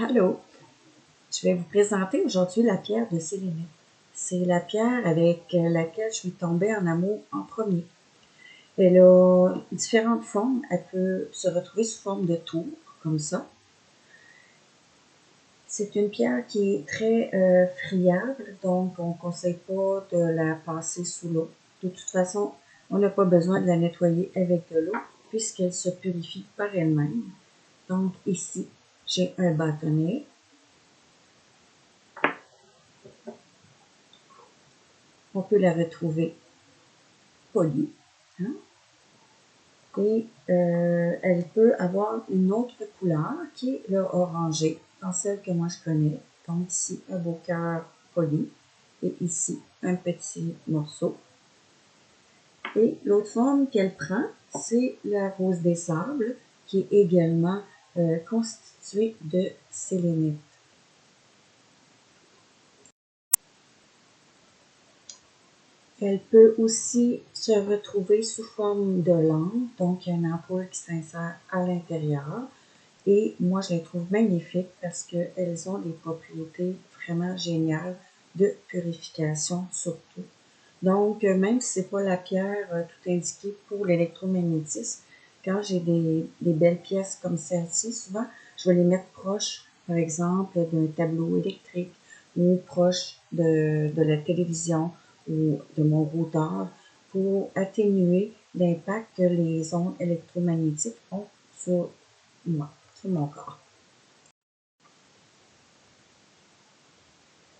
Allô, je vais vous présenter aujourd'hui la pierre de sélénite. C'est la pierre avec laquelle je suis tombée en amour en premier. Elle a différentes formes. Elle peut se retrouver sous forme de tour, comme ça. C'est une pierre qui est très friable, donc on ne conseille pas de la passer sous l'eau. De toute façon, on n'a pas besoin de la nettoyer avec de l'eau, puisqu'elle se purifie par elle-même. Donc ici, j'ai un bâtonnet. On peut la retrouver polie. Hein? Et elle peut avoir une autre couleur qui est le orangé, dans celle que moi je connais. Donc ici, un beau cœur poli et ici, un petit morceau. Et l'autre forme qu'elle prend, c'est la rose des sables, qui est également constituée de sélénite. Elle peut aussi se retrouver sous forme de lampe, donc il y a une ampoule qui s'insère à l'intérieur. Et moi, je les trouve magnifiques parce qu'elles ont des propriétés vraiment géniales de purification surtout. Donc, même si ce n'est pas la pierre tout indiquée pour l'électromagnétisme, quand j'ai des belles pièces comme celle-ci, souvent, je vais les mettre proches, par exemple, d'un tableau électrique ou proche de la télévision ou de mon routeur pour atténuer l'impact que les ondes électromagnétiques ont sur moi, sur mon corps.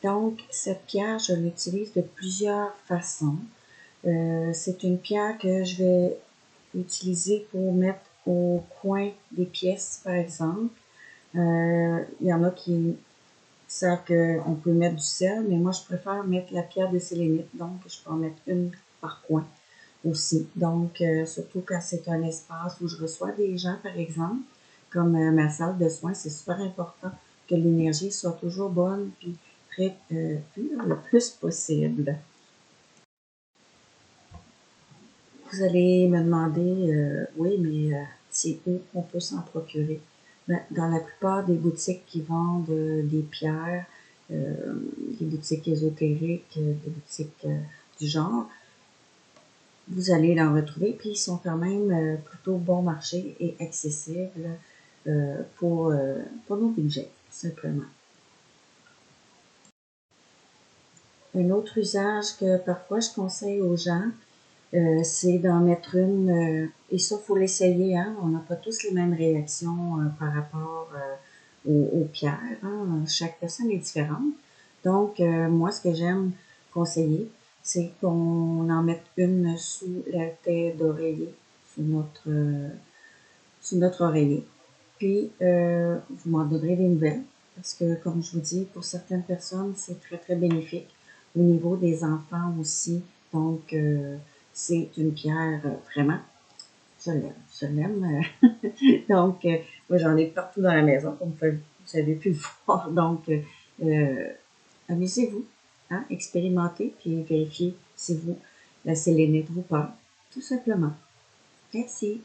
Donc, cette pierre, je l'utilise de plusieurs façons. C'est une pierre que je vais utiliser pour mettre au coin des pièces, par exemple. Il y en a qui savent qu'on peut mettre du sel, mais moi, je préfère mettre la pierre de sélénite. Donc, je peux en mettre une par coin aussi. Donc, surtout quand c'est un espace où je reçois des gens, par exemple, comme ma salle de soins, c'est super important que l'énergie soit toujours bonne puis très pure le plus possible. Vous allez me demander, oui, mais c'est où on peut s'en procurer? Ben, dans la plupart des boutiques qui vendent des pierres, des boutiques ésotériques, des boutiques du genre, vous allez l'en retrouver, puis ils sont quand même plutôt bon marché et accessibles pour nos budgets, simplement. Un autre usage que parfois je conseille aux gens, c'est d'en mettre une, et ça, il faut l'essayer, hein? On n'a pas tous les mêmes réactions par rapport aux pierres, hein? Chaque personne est différente. Donc, moi, ce que j'aime conseiller, c'est qu'on en mette une sous la tête d'oreiller, sous notre oreiller. Puis, vous m'en donnerez des nouvelles, parce que, comme je vous dis, pour certaines personnes, c'est très, très bénéfique. Au niveau des enfants aussi, donc, c'est une pierre vraiment, je l'aime. Donc, moi, j'en ai partout dans la maison, comme vous avez pu le voir. Donc, amusez-vous, hein, expérimentez, puis vérifiez si la sélénite vous parle, tout simplement. Merci.